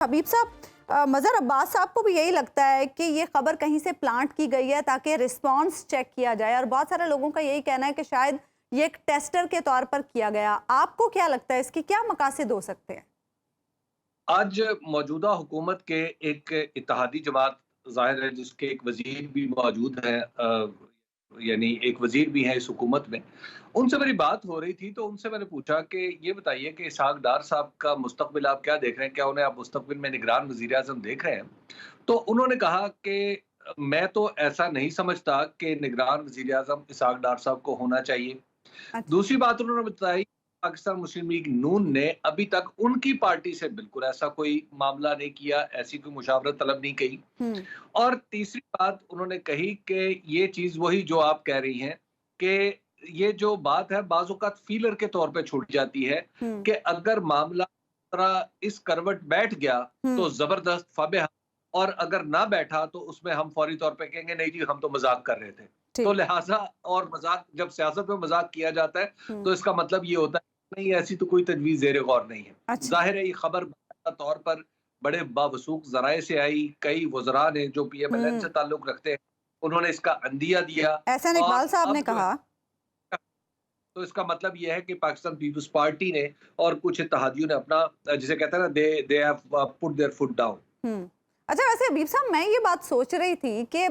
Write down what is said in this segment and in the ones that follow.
हबीब साहब, मज़हर अब्बास साहब को भी यही लगता है कि ये खबर कहीं से प्लांट की गई है ताकि रिस्पांस चेक किया जाए, और बहुत सारे लोगों का यही कहना है कि शायद ये एक टेस्टर के तौर पर किया गया। आपको क्या लगता है, इसकी क्या मकासद हो सकते हैं? आज मौजूदा हुकूमत के एक इत्तेहादी जमात ज़ाहिर है जिसके एक वज़ीर भी मौजूद है, यानी एक वज़ीर भी है इस हुकूमत में। उनसे मेरी बात हो रही थी तो उनसे मैंने पूछा कि ये बताइए कि इसहाक डार साहब का मुस्तक़बिल आप क्या देख रहे हैं? क्या उन्हें आप मुस्तक़बिल में निगरान वज़ीर-ए-आज़म देख रहे हैं? तो उन्होंने कहा कि मैं तो ऐसा नहीं समझता कि निगरान वज़ीर-ए-आज़म इसहाक डार साहब को होना चाहिए। अच्छा। दूसरी बात उन्होंने बताई, पाकिस्तान मुस्लिम लीग नून ने अभी तक उनकी पार्टी से बिल्कुल ऐसा कोई मामला नहीं किया, ऐसी कोई मुशावरत तलब नहीं की। हम्म। और तीसरी बात उन्होंने कही कि ये चीज़ वही जो आप कह रही हैं कि ये जो बात है बाज़ औक़ात फीलर के तौर पे छूट जाती है हम्म। कि अगर मामला तरह इस करवट बैठ गया तो हम्म। ज़बरदस्त फ़ाबे, और अगर ना बैठा तो उसमें हम फौरी तौर पे कहेंगे नहीं जी हम तो मज़ाक कर रहे थे। तो ठीक। लिहाज़ा, और मज़ाक जब सियासत में मज़ाक किया जाता है हम्म। तो इसका मतलब ये होता है नहीं ऐसी तो कोई तजवीज़ ज़ेर गौर नहीं है। अच्छा। ज़ाहिर है ये खबर बाकायदा तौर पर बड़े बावसूख ज़राए से आई, कई वज़रा ने जो पीएमएलएन से हम्म। ताल्लुक़ रखते हैं उन्होंने इसका अंदिया दिया। एहसान इकबाल और साहब ने अब जो है कहा। तो इसका मतलब ये है कि पाकिस्तान पीपल्स पार्टी ने और कुछ इत्तेहादियों ने अपना जिसे कहते हैं ना, they they have put their foot down. हम्म। अच्छा, वैसे हबीब साहब, मैं ये बात सोच रही थी कि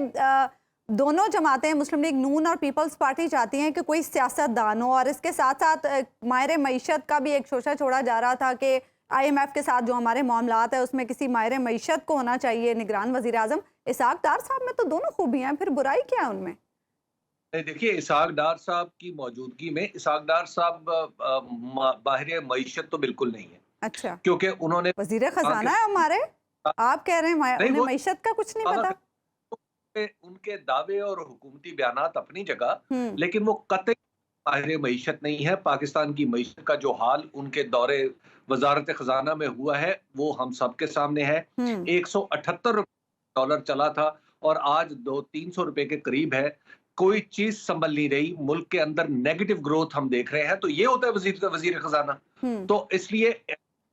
दोनों जमातें, मुस्लिम लीग नून और पीपल्स पार्टी, चाहती हैं कि कोई सियासतदान हो, और इसके साथ साथ माहिर मईशत का भी एक शोशा छोड़ा जा रहा था कि IMF के साथ जो हमारे मामलात है उसमें किसी माहिर मईशत को होना चाहिए निगरान वजीर आजम। इसहाक डार साहब में तो दोनों खूबियां हैं, फिर बुराई क्या है उनमें? नहीं, देखिए, इसहाक डार साहब की मौजूदगी में इसहाक डार साहब बाहिर मईशत तो बिल्कुल नहीं है, अच्छा। क्योंकि उन्होंने वजीर वहाँ के खजाना है हमारे। आप कह रहे हैं नहीं उन्हें वो मईशत का कुछ नहीं दावा पता? करते, उनके दावे और हुकूमती बयानात अपनी जगह, हम्म। लेकिन वो कतई बाहिर मईशत नहीं है। पाकिस्तान की मईशत का जो हाल उनके दौरे वजारत खजाना में हुआ है वो हम सबके सामने है। हम्म। $178 चला था और आज 200-300 के करीब है। कोई चीज संभल नहीं रही, मुल्क के अंदर नेगेटिव ग्रोथ हम देख रहे हैं। तो ये होता है वजीर वजीर खजाना। हम्म। तो इसलिए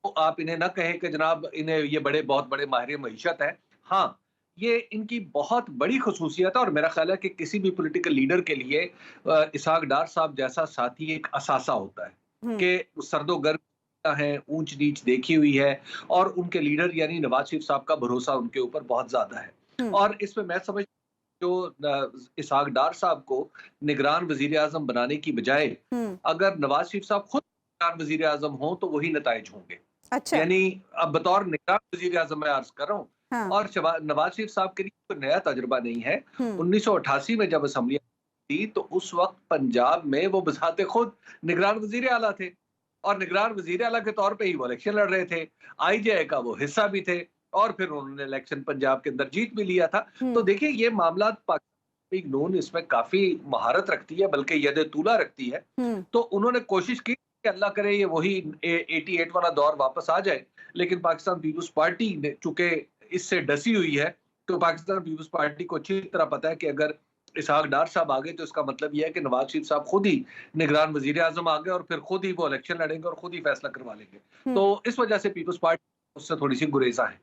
तो आप इन्हें ना कहें कि जनाब इन्हें ये बड़े बहुत बड़े माहिर मईशत है। हाँ, ये इनकी बहुत बड़ी खसूसियत है, और मेरा ख्याल है कि किसी भी पॉलिटिकल लीडर के लिए इसहाक डार साहब जैसा साथी एक असासा होता है हम्म। कि सर्दो गर्म है, ऊंच नीच देखी हुई है, और उनके लीडर यानी नवाज शरीफ साहब का भरोसा उनके ऊपर बहुत ज्यादा है। हम्म। और इसमें मैं समझ जो इसहाक डार साहब को निगरान वजीर आजम बनाने की बजाय हम्म। अगर नवाज शरीफ साहब खुद निगरान वजीर आजम हो तो वही नताइज होंगे। अच्छा। यानी अब बतौर निगरान वजीर आजम मैं अर्ज कर रहा हूँ, हाँ। और नवाज शरीफ साहब के लिए कोई नया तजुर्बा नहीं है। हम्म। 1988 में जब असम्बली थी तो उस वक्त पंजाब में वो बजाते खुद निगरान वजीर आला थे, और निगरान वजीर आला के तौर पे ही वो इलेक्शन लड़ रहे थे। IJ का वो हिस्सा भी थे, और फिर उन्होंने इलेक्शन पंजाब के अंदर जीत भी लिया था। तो हम्म। देखिए, ये मामला पाकिस्तान लीग नून इसमें काफी महारत रखती है, बल्कि यद तूला रखती है। हम्म। तो उन्होंने कोशिश की कि अल्लाह करे ये वही 88 वाला दौर वापस आ जाए, लेकिन पाकिस्तान पीपल्स पार्टी ने चूंकि इससे डसी हुई है, तो पाकिस्तान पीपल्स पार्टी को अच्छी तरह पता है कि अगर इसहाक डार साहब आ गए तो इसका मतलब यह है कि नवाज शरीफ साहब खुद ही निगरान वजीर आजम आ गए, और फिर खुद ही वो इलेक्शन लड़ेंगे और खुद ही फैसला करवा लेंगे। तो हम्म। इस वजह से पीपल्स पार्टी उससे थोड़ी सी गुरेजा है।